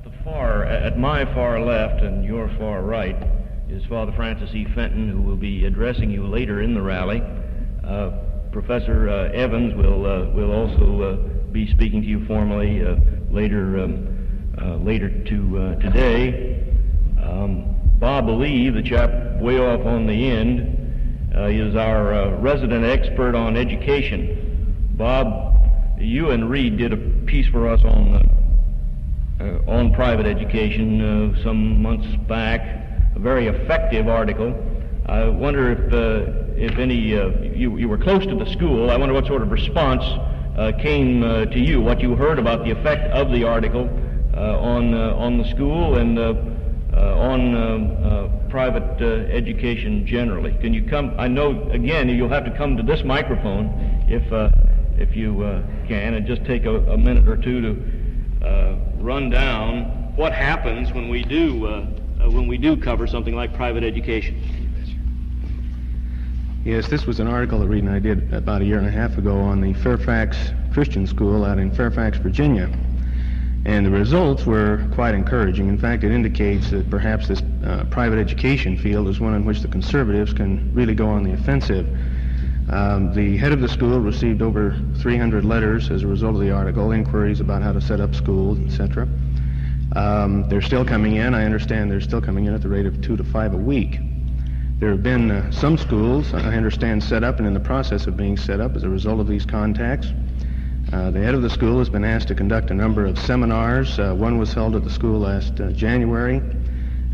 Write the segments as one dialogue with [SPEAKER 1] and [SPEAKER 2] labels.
[SPEAKER 1] At my far left and your far right is Father Francis E. Fenton, who will be addressing you later in the rally. Professor Evans will also be speaking to you formally later today. Bob Lee, the chap way off on the end, is our resident expert on education. Bob, you and Reed did a piece for us on private education some months back, a very effective article. I wonder if any, you were close to the school. I wonder what sort of response came to you, what you heard about the effect of the article on the school and on private education generally. Can you come? I know, again, you'll have to come to this microphone if you can, and just take a minute or two to run down what happens when we do cover something like private education.
[SPEAKER 2] Yes, this was an article that Reed and I did about a year and a half ago on the Fairfax Christian School out in Fairfax, Virginia. And the results were quite encouraging. In fact, it indicates that perhaps this private education field is one in which the conservatives can really go on the offensive. The head of the school received over 300 letters as a result of the article, inquiries about how to set up schools, etc. They're still coming in. I understand they're still coming in at the rate of 2 to 5 a week. There have been some schools, I understand, set up and in the process of being set up as a result of these contacts. The head of the school has been asked to conduct a number of seminars. One was held at the school last January.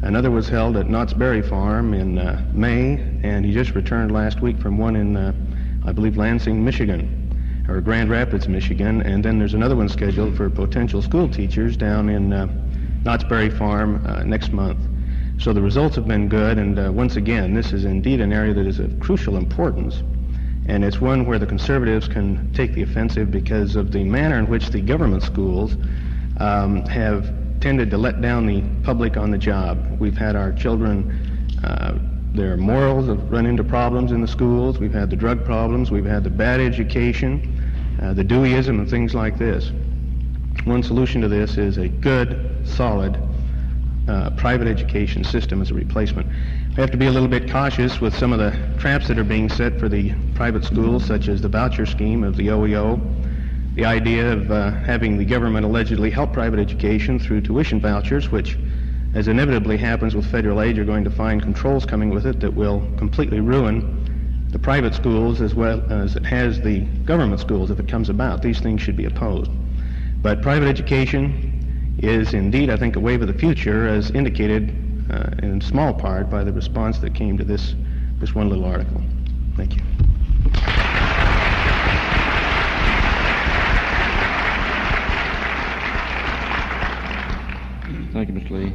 [SPEAKER 2] Another was held at Knott's Berry Farm in May, and he just returned last week from one in, I believe, Lansing, Michigan, or Grand Rapids, Michigan, and then there's another one scheduled for potential school teachers down in Knott's Berry Farm next month. So the results have been good, and once again, this is indeed an area that is of crucial importance, and it's one where the conservatives can take the offensive because of the manner in which the government schools have tended to let down the public on the job. We've had our children, their morals have run into problems in the schools. We've had the drug problems. We've had the bad education, the Deweyism, and things like this. One solution to this is a good, solid private education system as a replacement. We have to be a little bit cautious with some of the traps that are being set for the private schools, such as the voucher scheme of the OEO, the idea of having the government allegedly help private education through tuition vouchers, which, as inevitably happens with federal aid, you're going to find controls coming with it that will completely ruin the private schools as well as it has the government schools if it comes about. These things should be opposed. But private education is indeed, I think, a wave of the future, as indicated in small part by the response that came to this one little article. Thank you.
[SPEAKER 1] Thank you, Mr. Lee.